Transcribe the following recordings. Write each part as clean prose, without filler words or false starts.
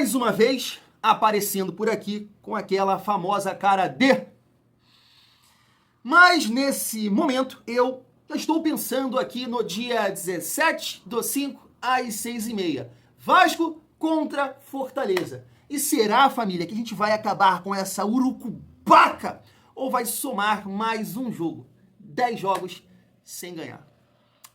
mais uma vez aparecendo por aqui com aquela famosa cara de... Mas nesse momento eu já estou pensando aqui no dia 17/5 às 6h30. Vasco contra Fortaleza. E será, família, que a gente vai acabar com essa urucubaca ou vai somar mais um jogo? 10 jogos sem ganhar.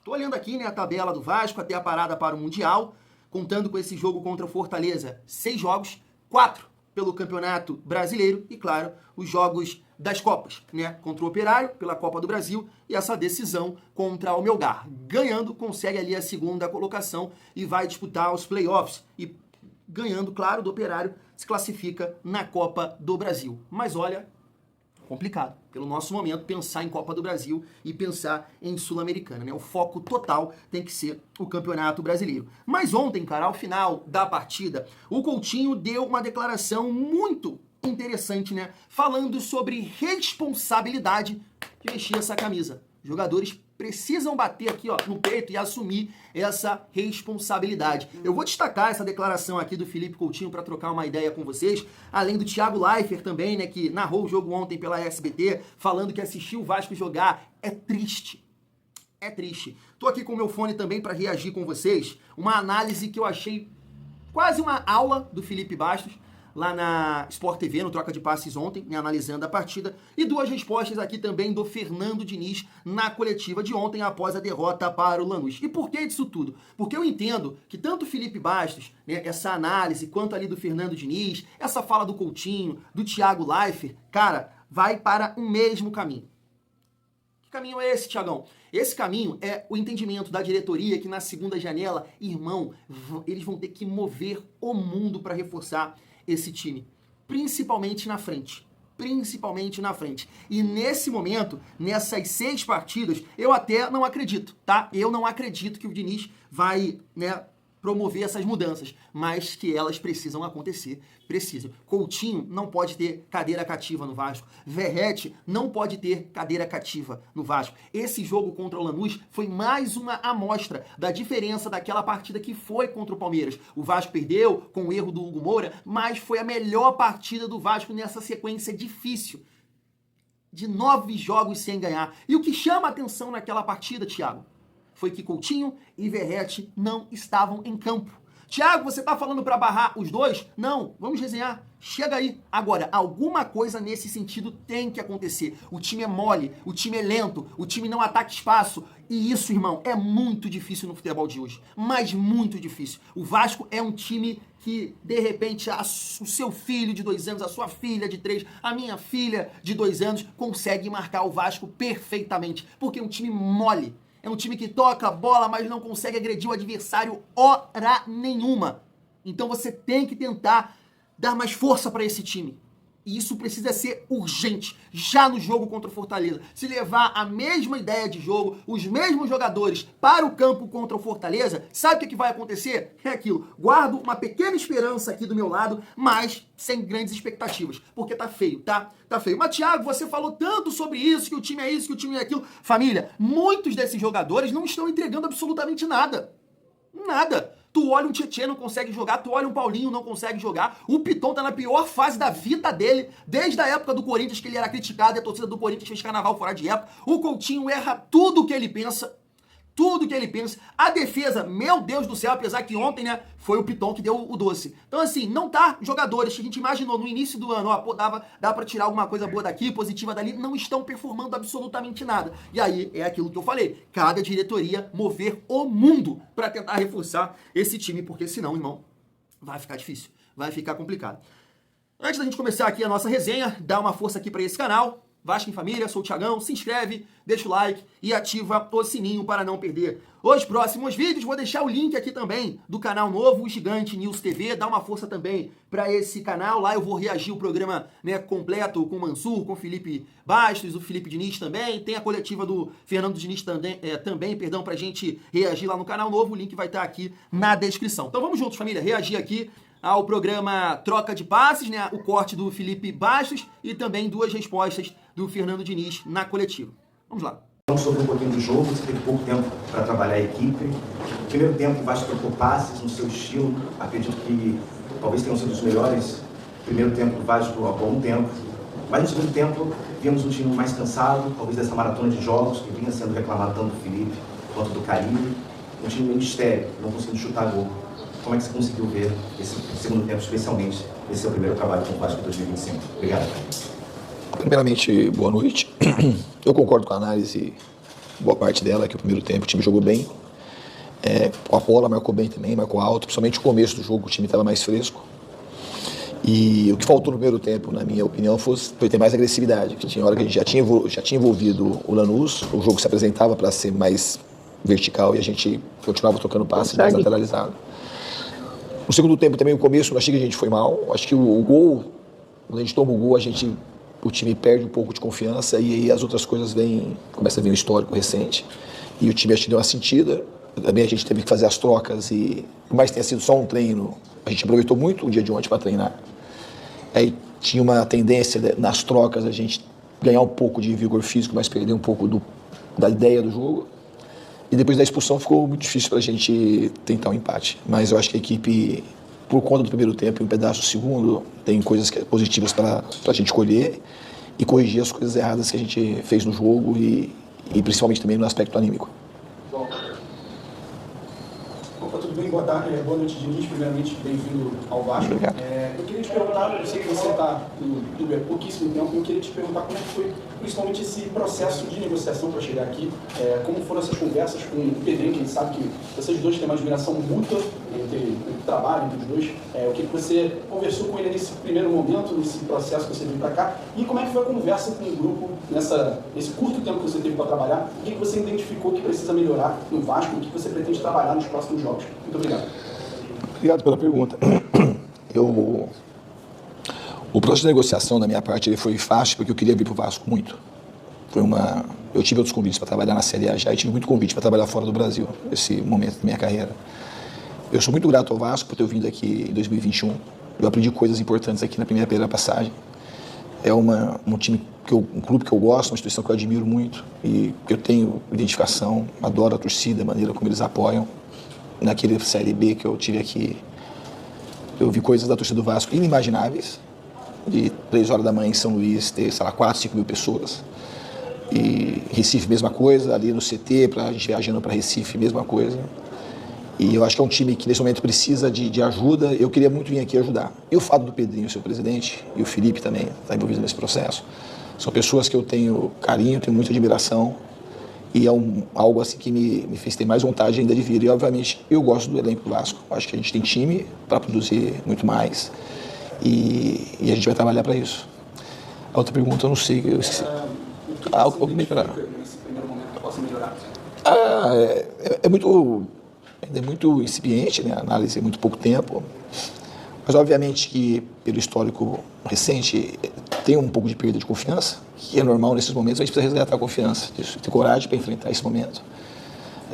Tô olhando aqui, né, a tabela do Vasco até a parada para o Mundial, contando com esse jogo contra o Fortaleza, 6 jogos, 4 pelo Campeonato Brasileiro e, claro, os jogos das Copas, né, contra o Operário, pela Copa do Brasil e essa decisão contra o Melgar. Ganhando, consegue ali a segunda colocação e vai disputar os playoffs e ganhando, claro, do Operário, se classifica na Copa do Brasil. Mas olha, complicado, pelo nosso momento, pensar em Copa do Brasil e pensar em Sul-Americana, né? O foco total tem que ser o Campeonato Brasileiro. Mas ontem, cara, ao final da partida, o Coutinho deu uma declaração muito interessante, né? Falando sobre responsabilidade de vestir essa camisa. Jogadores precisam bater aqui, ó, no peito e assumir essa responsabilidade. Eu vou destacar essa declaração aqui do Felipe Coutinho para trocar uma ideia com vocês, além do Thiago Leifert também, né, que narrou o jogo ontem pela SBT, falando que assistiu o Vasco jogar. É triste. É triste. Tô aqui com o meu fone também para reagir com vocês. Uma análise que eu achei quase uma aula do Felipe Bastos, lá na Sport TV, no Troca de Passes ontem, né, analisando a partida, e 2 respostas aqui também do Fernando Diniz na coletiva de ontem, após a derrota para o Lanús. E por que disso tudo? Porque eu entendo que tanto o Felipe Bastos, né, essa análise, quanto ali do Fernando Diniz, essa fala do Coutinho, do Thiago Leifert, cara, vai para um mesmo caminho. Que caminho é esse, Thiagão? Esse caminho é o entendimento da diretoria que na segunda janela, irmão, eles vão ter que mover o mundo para reforçar esse time, principalmente na frente. Principalmente na frente. E nesse momento, nessas 6 partidas, eu até não acredito, tá? Eu não acredito que o Diniz vai, né, promover essas mudanças, mas que elas precisam acontecer, precisam. Coutinho não pode ter cadeira cativa no Vasco. Verratti não pode ter cadeira cativa no Vasco. Esse jogo contra o Lanús foi mais uma amostra da diferença daquela partida que foi contra o Palmeiras. O Vasco perdeu com o erro do Hugo Moura, mas foi a melhor partida do Vasco nessa sequência difícil de 9 jogos sem ganhar. E o que chama a atenção naquela partida, Thiago, foi que Coutinho e Verratti não estavam em campo. Thiago, você tá falando para barrar os dois? Não, vamos resenhar. Chega aí. Agora, alguma coisa nesse sentido tem que acontecer. O time é mole, o time é lento, o time não ataca espaço. E isso, irmão, é muito difícil no futebol de hoje. Mas muito difícil. O Vasco é um time que, de repente, o seu filho de 2 anos, a sua filha de 3, a minha filha de 2 anos, consegue marcar o Vasco perfeitamente. Porque é um time mole. É um time que toca a bola, mas não consegue agredir o adversário hora nenhuma. Então você tem que tentar dar mais força para esse time. E isso precisa ser urgente, já no jogo contra o Fortaleza. Se levar a mesma ideia de jogo, os mesmos jogadores para o campo contra o Fortaleza, sabe o que vai acontecer? É aquilo. Guardo uma pequena esperança aqui do meu lado, mas sem grandes expectativas. Porque tá feio, tá? Tá feio. Mas, Thiago, você falou tanto sobre isso, que o time é isso, que o time é aquilo. Família, muitos desses jogadores não estão entregando absolutamente nada. Nada. Tu olha um Tietê, não consegue jogar. Tu olha um Paulinho, não consegue jogar. O Piton tá na pior fase da vida dele, desde a época do Corinthians, que ele era criticado e a torcida do Corinthians fez carnaval fora de época. O Coutinho erra tudo o que ele pensa. Tudo que ele pensa. A defesa, meu Deus do céu, apesar que ontem, né, foi o Piton que deu o doce. Então, assim, não tá jogadores que a gente imaginou no início do ano, ó, pô, dá pra tirar alguma coisa boa daqui, positiva dali, não estão performando absolutamente nada. E aí, é aquilo que eu falei, cada diretoria mover o mundo pra tentar reforçar esse time, porque senão, irmão, vai ficar difícil, vai ficar complicado. Antes da gente começar aqui a nossa resenha, dá uma força aqui pra esse canal. Vasco em Família, sou o Thiagão, se inscreve, deixa o like e ativa o sininho para não perder os próximos vídeos. Vou deixar o link aqui também do canal novo, o Gigante News TV, dá uma força também para esse canal. Lá eu vou reagir o programa, né, completo com o Mansur, com o Felipe Bastos, o Felipe Diniz também. Tem a coletiva do Fernando Diniz também, pra gente reagir lá no canal novo. O link vai estar aqui na descrição. Então vamos juntos, família, reagir aqui ao programa Troca de Passes, né, o corte do Felipe Bastos e também 2 respostas do Fernando Diniz na coletiva. Vamos lá. Falamos sobre um pouquinho do jogo, você teve pouco tempo para trabalhar a equipe. No primeiro tempo, o Vasco trocou passes no seu estilo. Acredito que talvez tenham sido os melhores primeiro tempo do Vasco há algum tempo. Mas no segundo tempo, vimos um time mais cansado, talvez dessa maratona de jogos que vinha sendo reclamado tanto do Felipe quanto do Carille. Um time meio estéril, não conseguindo chutar gol. Como é que você conseguiu ver esse segundo tempo, especialmente esse seu primeiro trabalho com o Vasco 2025? Obrigado. Primeiramente, boa noite. Eu concordo com a análise, boa parte dela, que o primeiro tempo o time jogou bem. A bola marcou bem também, marcou alto, principalmente o começo do jogo, o time estava mais fresco. E o que faltou no primeiro tempo, na minha opinião, foi ter mais agressividade. Que tinha hora que a gente já tinha envolvido o Lanús, o jogo se apresentava para ser mais vertical e a gente continuava tocando passe mais lateralizado. No segundo tempo também, o começo, achei que a gente foi mal. Acho que o gol, quando a gente toma o gol, o time perde um pouco de confiança e aí as outras coisas começa a vir um histórico recente. E o time acho que deu uma sentida. Também a gente teve que fazer as trocas e, por mais que tenha sido só um treino, a gente aproveitou muito o dia de ontem para treinar. Aí tinha uma tendência nas trocas a gente ganhar um pouco de vigor físico, mas perder um pouco da ideia do jogo. E depois da expulsão ficou muito difícil para a gente tentar um empate. Mas eu acho que a equipe, por conta do primeiro tempo e um pedaço do segundo, tem coisas positivas para a gente colher e corrigir as coisas erradas que a gente fez no jogo e principalmente também no aspecto anímico. Opa, tudo bem? Boa tarde, boa noite, Diniz. Primeiramente, bem-vindo ao Vasco. Eu queria te perguntar, eu sei que você está no clube há pouquíssimo tempo, eu queria te perguntar como é que foi principalmente esse processo de negociação para chegar aqui, como foram essas conversas com o Pedrinho, que a gente sabe que vocês dois têm uma admiração mútua entre o trabalho entre os dois, o que você conversou com ele nesse primeiro momento, nesse processo que você veio para cá, e como é que foi a conversa com o grupo nesse curto tempo que você teve para trabalhar, o que você identificou que precisa melhorar no Vasco, o que você pretende trabalhar nos próximos jogos. Muito obrigado. Obrigado pela pergunta. O processo de negociação da minha parte ele foi fácil porque eu queria vir para o Vasco muito. Eu tive outros convites para trabalhar na Série A já e tive muito convite para trabalhar fora do Brasil, nesse momento da minha carreira. Eu sou muito grato ao Vasco por ter vindo aqui em 2021. Eu aprendi coisas importantes aqui na primeira passagem. É um time, um clube que eu gosto, uma instituição que eu admiro muito e que eu tenho identificação, adoro a torcida, a maneira como eles apoiam. Naquele Série B que eu tive aqui, eu vi coisas da torcida do Vasco inimagináveis, de 3 horas da manhã em São Luís ter, 4, 5 mil pessoas. E Recife, mesma coisa, ali no CT, a gente viajando para Recife, mesma coisa. E eu acho que é um time que nesse momento precisa de ajuda, eu queria muito vir aqui ajudar. E o fato do Pedrinho, seu presidente, e o Felipe também, estar envolvido nesse processo, são pessoas que eu tenho carinho, tenho muita admiração, e é algo assim que me fez ter mais vontade ainda de vir. E, obviamente, eu gosto do elenco do Vasco. Acho que a gente tem time para produzir muito mais e a gente vai trabalhar para isso. A outra pergunta eu não sei, eu esqueci. O que melhorar? Nesse primeiro momento que possa melhorar? Ainda é muito incipiente, né? A análise é muito pouco tempo. Mas, obviamente, que pelo histórico recente tem um pouco de perda de confiança, que é normal nesses momentos, a gente precisa resgatar a confiança, ter coragem para enfrentar esse momento.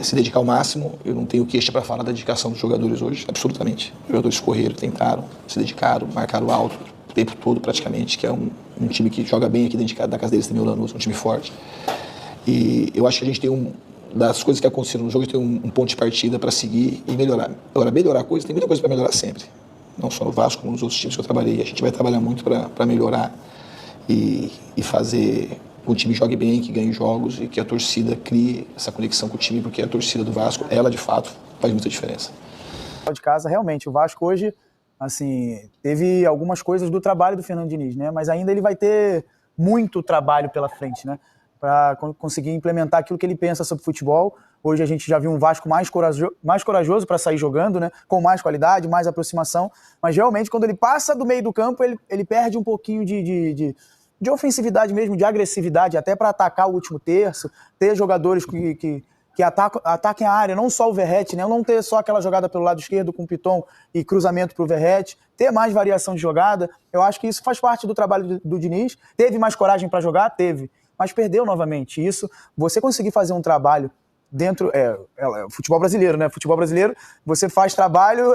Se dedicar ao máximo, eu não tenho queixa para falar da dedicação dos jogadores hoje, absolutamente. Os jogadores correram, tentaram, se dedicaram, marcaram alto o tempo todo praticamente, que é um time que joga bem aqui dentro da casa deles também, o Lanús, um time forte. E eu acho que a gente tem das coisas que aconteceram no jogo, a gente tem um ponto de partida para seguir e melhorar. Agora, melhorar coisas, tem muita coisa para melhorar sempre. Não só no Vasco, como nos outros times que eu trabalhei. A gente vai trabalhar muito para melhorar e fazer que o time jogue bem, que ganhe jogos e que a torcida crie essa conexão com o time, porque a torcida do Vasco, ela de fato faz muita diferença. De casa, realmente, o Vasco hoje, assim, teve algumas coisas do trabalho do Fernando Diniz, né? Mas ainda ele vai ter muito trabalho pela frente, né? Para conseguir implementar aquilo que ele pensa sobre futebol. Hoje a gente já viu um Vasco mais corajoso para sair jogando, né? Com mais qualidade, mais aproximação, mas realmente quando ele passa do meio do campo, ele perde um pouquinho de ofensividade mesmo, de agressividade, até para atacar o último terço, ter jogadores que ataquem a área, não só o Verratti, né? Não ter só aquela jogada pelo lado esquerdo com o Piton e cruzamento para o Verratti, ter mais variação de jogada. Eu acho que isso faz parte do trabalho do Diniz. Teve mais coragem para jogar? Teve, mas perdeu novamente. Isso, você conseguir fazer um trabalho dentro... futebol brasileiro, né? Futebol brasileiro, você faz trabalho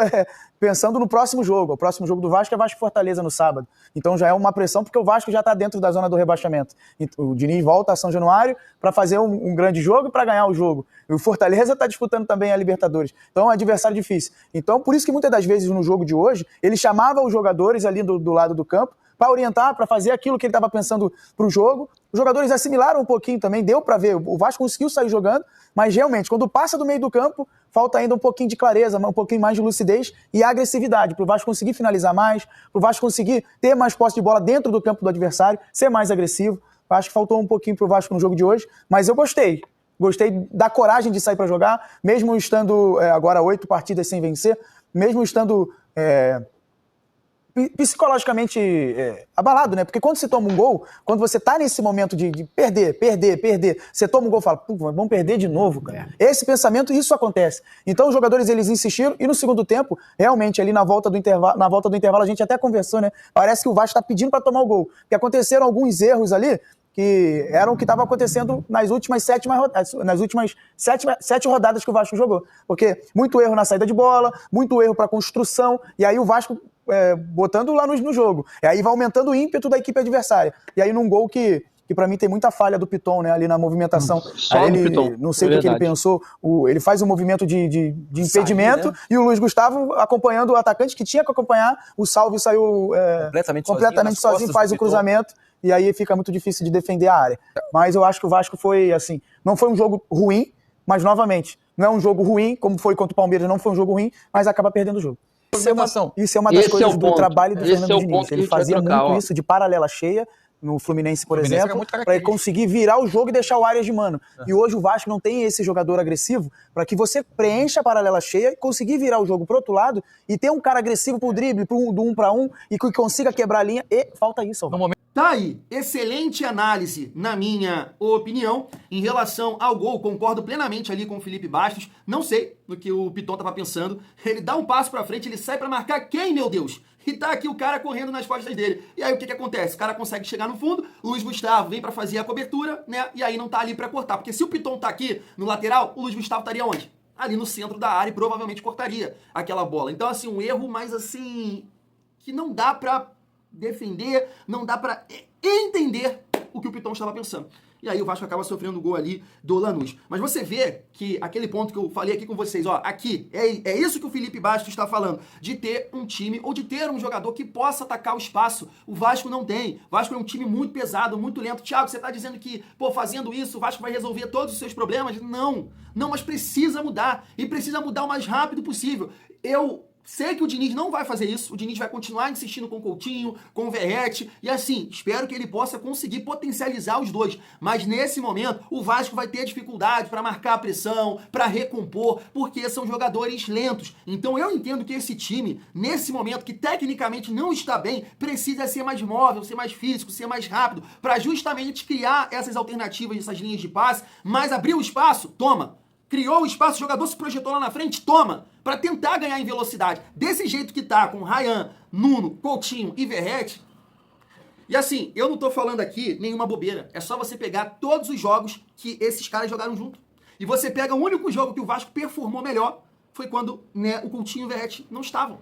pensando no próximo jogo. O próximo jogo do Vasco é Vasco e Fortaleza no sábado. Então já é uma pressão, porque o Vasco já está dentro da zona do rebaixamento. O Diniz volta a São Januário para fazer um grande jogo e para ganhar o jogo. E o Fortaleza está disputando também a Libertadores. Então é um adversário difícil. Então por isso que muitas das vezes no jogo de hoje, ele chamava os jogadores ali do lado do campo para orientar, para fazer aquilo que ele estava pensando para o jogo. Os jogadores assimilaram um pouquinho também, deu para ver. O Vasco conseguiu sair jogando, mas realmente, quando passa do meio do campo, falta ainda um pouquinho de clareza, um pouquinho mais de lucidez e agressividade, para o Vasco conseguir finalizar mais, para o Vasco conseguir ter mais posse de bola dentro do campo do adversário, ser mais agressivo. Acho que faltou um pouquinho para o Vasco no jogo de hoje, mas eu gostei. Gostei da coragem de sair para jogar, mesmo estando agora 8 partidas sem vencer, mesmo estando... psicologicamente abalado, né? Porque quando você toma um gol, quando você tá nesse momento de perder, você toma um gol e fala, vamos perder de novo, cara. Esse pensamento, isso acontece. Então os jogadores, eles insistiram e no segundo tempo, realmente ali na volta do intervalo a gente até conversou, né? Parece que o Vasco tá pedindo para tomar o gol. Porque aconteceram alguns erros ali que eram o que estava acontecendo nas últimas 7 rodadas que o Vasco jogou. Porque muito erro na saída de bola, muito erro para construção, e aí o Vasco botando lá no jogo. E aí vai aumentando o ímpeto da equipe adversária. E aí num gol que pra mim tem muita falha do Piton, né, ali na movimentação. Só ele, do Piton. não sei o que ele pensou, ele faz um movimento de impedimento, né? E o Luiz Gustavo acompanhando o atacante que tinha que acompanhar, o Salvio saiu completamente sozinho, faz o cruzamento, e aí fica muito difícil de defender a área. Mas eu acho que o Vasco foi, assim, não foi um jogo ruim, mas novamente, não é um jogo ruim, como foi contra o Palmeiras, não foi um jogo ruim, mas acaba perdendo o jogo. Isso é uma das coisas do trabalho do Fernando Diniz. Ele fazia muito isso de paralela cheia, no Fluminense, por exemplo, para conseguir virar o jogo e deixar o Arias de mano. E hoje o Vasco não tem esse jogador agressivo para que você preencha a paralela cheia e conseguir virar o jogo pro outro lado e ter um cara agressivo pro drible, do 1 para 1 e que consiga quebrar a linha. E falta isso. Tá aí, excelente análise, na minha opinião, em relação ao gol. Concordo plenamente ali com o Felipe Bastos. Não sei no que o Piton tava pensando. Ele dá um passo pra frente, ele sai pra marcar quem, meu Deus? E tá aqui o cara correndo nas costas dele. E aí o que acontece? O cara consegue chegar no fundo, o Luiz Gustavo vem pra fazer a cobertura, né? E aí não tá ali pra cortar. Porque se o Piton tá aqui no lateral, o Luiz Gustavo estaria onde? Ali no centro da área e provavelmente cortaria aquela bola. Então, assim, um erro mais assim, que não dá pra defender, não dá pra entender o que o Piton estava pensando. E aí o Vasco acaba sofrendo o gol ali do Lanús. Mas você vê que aquele ponto que eu falei aqui com vocês, ó, aqui, é isso que o Felipe Bastos está falando, de ter um time ou de ter um jogador que possa atacar o espaço. O Vasco não tem. O Vasco é um time muito pesado, muito lento. Thiago, você tá dizendo que, fazendo isso, o Vasco vai resolver todos os seus problemas? Não, mas precisa mudar. E precisa mudar o mais rápido possível. Eu sei que o Diniz não vai fazer isso, o Diniz vai continuar insistindo com o Coutinho, com o Verratti, e assim, espero que ele possa conseguir potencializar os dois, mas nesse momento o Vasco vai ter dificuldade para marcar a pressão, para recompor, porque são jogadores lentos. Então eu entendo que esse time, nesse momento que tecnicamente não está bem, precisa ser mais móvel, ser mais físico, ser mais rápido, para justamente criar essas alternativas, essas linhas de passe, mas abrir o espaço, toma. Criou o espaço, o jogador se projetou lá na frente, toma, para tentar ganhar em velocidade. Desse jeito que tá, com Ryan, Nuno, Coutinho e Verratti. E assim, eu não tô falando aqui nenhuma bobeira. É só você pegar todos os jogos que esses caras jogaram junto. E você pega o único jogo que o Vasco performou melhor, foi quando, né, o Coutinho e o Verratti não estavam.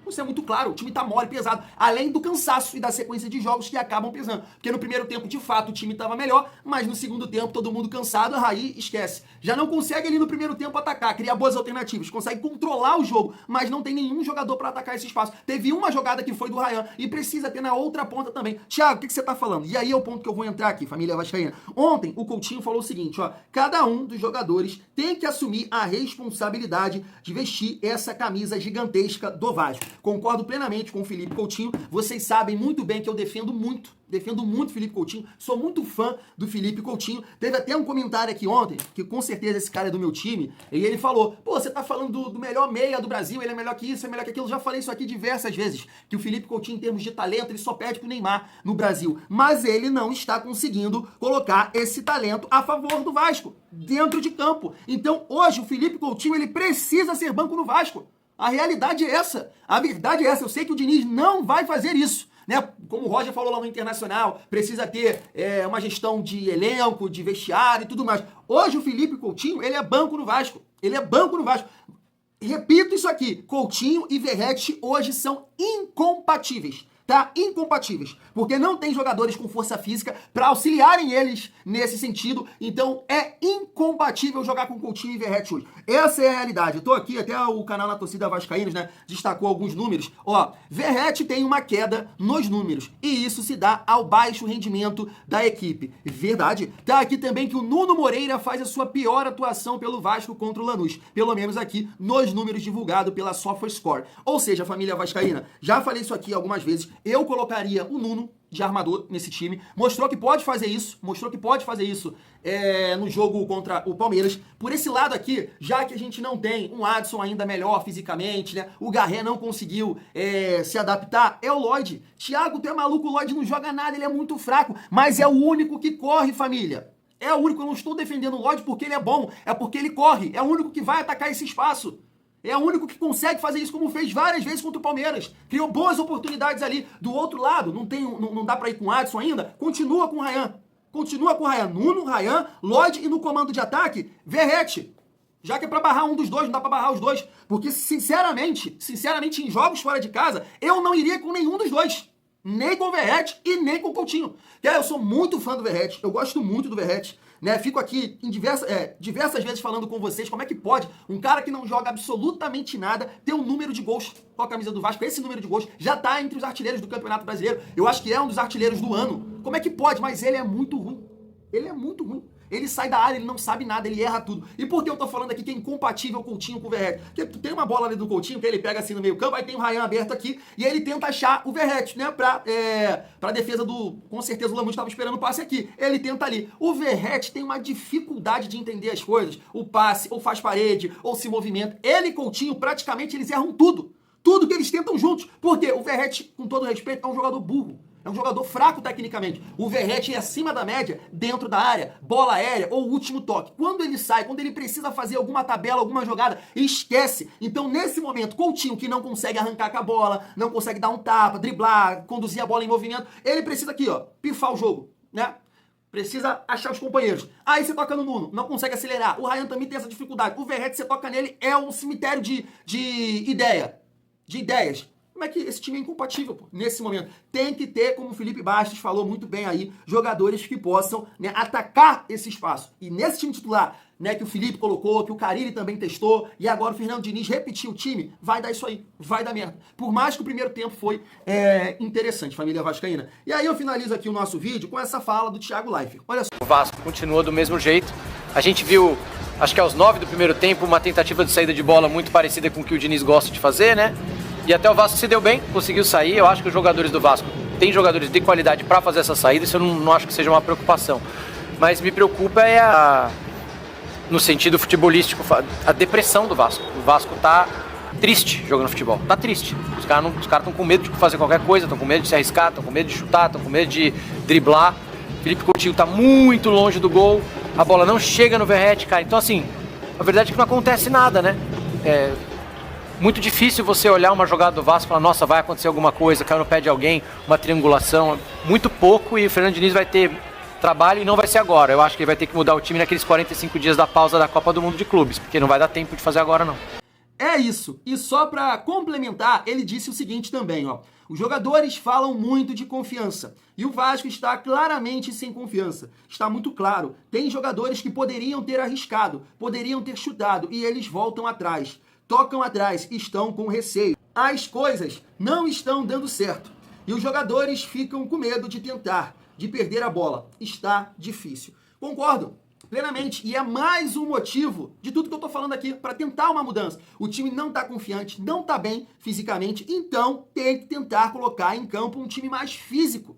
Isso é muito claro, o time tá mole, pesado, além do cansaço e da sequência de jogos que acabam pesando. Porque no primeiro tempo, de fato, o time tava melhor, mas no segundo tempo, todo mundo cansado, aí esquece. Já não consegue ali no primeiro tempo atacar, criar boas alternativas, consegue controlar o jogo, mas não tem nenhum jogador para atacar esse espaço. Teve uma jogada que foi do Ryan e precisa ter na outra ponta também. Thiago, o que você tá falando? E aí é o ponto que eu vou entrar aqui, família vascaína. Ontem, o Coutinho falou o seguinte, ó, cada um dos jogadores tem que assumir a responsabilidade de vestir essa camisa gigantesca do Vasco. Concordo plenamente com o Felipe Coutinho. Vocês sabem muito bem que eu defendo muito o Felipe Coutinho. Sou muito fã do Felipe Coutinho. Teve até um comentário aqui ontem, que com certeza esse cara é do meu time, e ele falou, você tá falando do melhor meia do Brasil, ele é melhor que isso, é melhor que aquilo. Já falei isso aqui diversas vezes, que o Felipe Coutinho, em termos de talento, ele só perde pro Neymar no Brasil. Mas ele não está conseguindo colocar esse talento a favor do Vasco, dentro de campo. Então, hoje, o Felipe Coutinho, ele precisa ser banco no Vasco. A realidade é essa. A verdade é essa. Eu sei que o Diniz não vai fazer isso. né? Como o Roger falou lá no Internacional, precisa ter uma gestão de elenco, de vestiário e tudo mais. Hoje o Felipe Coutinho, ele é banco no Vasco. Ele é banco no Vasco. Repito isso aqui, Coutinho e Verratti hoje são incompatíveis. Tá? Incompatíveis, porque não tem jogadores com força física para auxiliarem eles nesse sentido, então é incompatível jogar com Coutinho e Verratti hoje. Essa é a realidade. Eu tô aqui, até o canal na torcida Vascaínos, né, destacou alguns números. Ó, Verratti tem uma queda nos números, e isso se dá ao baixo rendimento da equipe. Verdade. Tá aqui também que o Nuno Moreira faz a sua pior atuação pelo Vasco contra o Lanús, pelo menos aqui nos números divulgados pela SofaScore. Ou seja, família vascaína, já falei isso aqui algumas vezes, eu colocaria o Nuno de armador nesse time. Mostrou que pode fazer isso. No jogo contra o Palmeiras. Por esse lado aqui, já que a gente não tem um Adson ainda melhor fisicamente, né? O Garré não conseguiu se adaptar. É o Lloyd. Thiago, tu é maluco, o Lloyd não joga nada, ele é muito fraco. Mas é o único que corre, família. É o único. Eu não estou defendendo o Lloyd porque ele é bom. É porque ele corre. É o único que vai atacar esse espaço. É o único que consegue fazer isso, como fez várias vezes contra o Palmeiras. Criou boas oportunidades ali. Do outro lado, não dá pra ir com o Adson ainda. Continua com o Ryan. Nuno, Ryan, Lloyd e no comando de ataque, Verratti. Já que é pra barrar um dos dois, não dá pra barrar os dois. Porque, sinceramente, em jogos fora de casa, eu não iria com nenhum dos dois. Nem com o Verratti e nem com o Coutinho. Eu sou muito fã do Verratti. Eu gosto muito do Verratti. Né, fico aqui em diversas vezes falando com vocês como é que pode um cara que não joga absolutamente nada ter um número de gols com a camisa do Vasco. Esse número de gols já tá entre os artilheiros do Campeonato Brasileiro. Eu acho que é um dos artilheiros do ano. Como é que pode? Mas ele é muito ruim. Ele sai da área, ele não sabe nada, ele erra tudo. E por que eu tô falando aqui que é incompatível o Coutinho com o Verratti? Porque tem uma bola ali do Coutinho que ele pega assim no meio campo, aí tem o Ryan aberto aqui, e aí ele tenta achar o Verratti, né? Pra defesa do... Com certeza o Lanús estava esperando o passe aqui. Ele tenta ali. O Verratti tem uma dificuldade de entender as coisas. O passe, ou faz parede, ou se movimenta. Ele e Coutinho, praticamente, eles erram tudo. Tudo que eles tentam juntos. Porque o Verratti, com todo respeito, é um jogador burro. É um jogador fraco tecnicamente. O Verratti é acima da média, dentro da área, bola aérea ou último toque. Quando ele sai, quando ele precisa fazer alguma tabela, alguma jogada, esquece. Então, nesse momento, Coutinho, que não consegue arrancar com a bola, não consegue dar um tapa, driblar, conduzir a bola em movimento, ele precisa aqui, ó, pifar o jogo, né? Precisa achar os companheiros. Aí você toca no Nuno, não consegue acelerar. O Ryan também tem essa dificuldade. O Verratti, você toca nele, é um cemitério de ideias. Como é que esse time é incompatível, pô, nesse momento? Tem que ter, como o Felipe Bastos falou muito bem aí, jogadores que possam, né, atacar esse espaço. E nesse time titular, né, que o Felipe colocou, que o Carille também testou, e agora o Fernando Diniz repetiu o time, vai dar isso aí, vai dar merda. Por mais que o primeiro tempo foi interessante, família vascaína. E aí eu finalizo aqui o nosso vídeo com essa fala do Thiago Leifert. Olha só. O Vasco continua do mesmo jeito. A gente viu, acho que aos 9 do primeiro tempo, uma tentativa de saída de bola muito parecida com o que o Diniz gosta de fazer, né? E até o Vasco se deu bem, conseguiu sair. Eu acho que os jogadores do Vasco têm jogadores de qualidade para fazer essa saída. Isso eu não acho que seja uma preocupação. Mas me preocupa no sentido futebolístico, a depressão do Vasco. O Vasco tá triste jogando futebol. Tá triste. Os caras estão com medo de fazer qualquer coisa, estão com medo de se arriscar, estão com medo de chutar, estão com medo de driblar. Felipe Coutinho tá muito longe do gol. A bola não chega no Verratti, cara. Então, assim, a verdade é que não acontece nada, né? Muito difícil você olhar uma jogada do Vasco e falar, nossa, vai acontecer alguma coisa, caiu no pé de alguém, uma triangulação, muito pouco, e o Fernando Diniz vai ter trabalho e não vai ser agora. Eu acho que ele vai ter que mudar o time naqueles 45 dias da pausa da Copa do Mundo de Clubes, porque não vai dar tempo de fazer agora, não. É isso. E só pra complementar, ele disse o seguinte também, ó. Os jogadores falam muito de confiança. E o Vasco está claramente sem confiança. Está muito claro. Tem jogadores que poderiam ter arriscado, poderiam ter chutado, e eles voltam atrás. Tocam atrás, estão com receio. As coisas não estão dando certo. E os jogadores ficam com medo de tentar, de perder a bola. Está difícil. Concordo plenamente. E é mais um motivo de tudo que eu tô falando aqui para tentar uma mudança. O time não tá confiante, não tá bem fisicamente, então tem que tentar colocar em campo um time mais físico.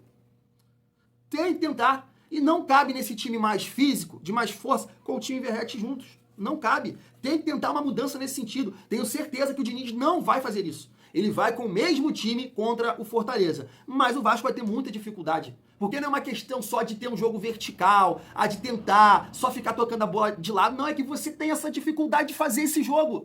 Tem que tentar. E não cabe nesse time mais físico, de mais força, com o time Verratti juntos. Não cabe. Tem que tentar uma mudança nesse sentido. Tenho certeza que o Diniz não vai fazer isso. Ele vai com o mesmo time contra o Fortaleza. Mas o Vasco vai ter muita dificuldade. Porque não é uma questão só de ter um jogo vertical, de tentar só ficar tocando a bola de lado. Não, é que você tem essa dificuldade de fazer esse jogo.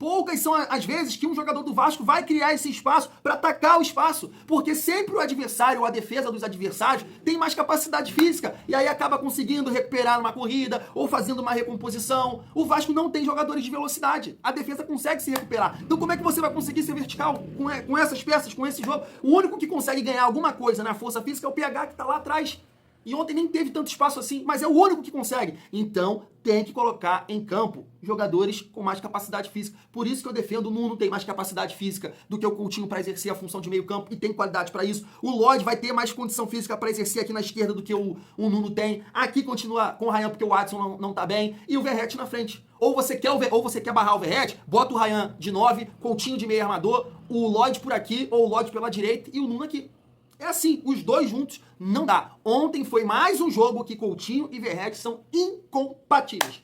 Poucas são as vezes que um jogador do Vasco vai criar esse espaço para atacar o espaço, porque sempre o adversário ou a defesa dos adversários tem mais capacidade física e aí acaba conseguindo recuperar numa corrida ou fazendo uma recomposição. O Vasco não tem jogadores de velocidade, a defesa consegue se recuperar. Então como é que você vai conseguir ser vertical com essas peças, com esse jogo? O único que consegue ganhar alguma coisa na força física é o PH, que tá lá atrás. E ontem nem teve tanto espaço assim, mas é o único que consegue. Então, tem que colocar em campo jogadores com mais capacidade física. Por isso que eu defendo o Nuno tem mais capacidade física do que o Coutinho para exercer a função de meio campo e tem qualidade para isso. O Lodge vai ter mais condição física para exercer aqui na esquerda do que o Nuno tem. Aqui continua com o Ryan porque o Adson não tá bem. E o Verratti na frente. Ou você quer barrar o Verratti, bota o Ryan de 9, Coutinho de meio armador, o Lodge por aqui, ou o Lodge pela direita e o Nuno aqui. É assim, os dois juntos não dá. Ontem foi mais um jogo que Coutinho e Verratti são incompatíveis.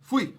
Fui.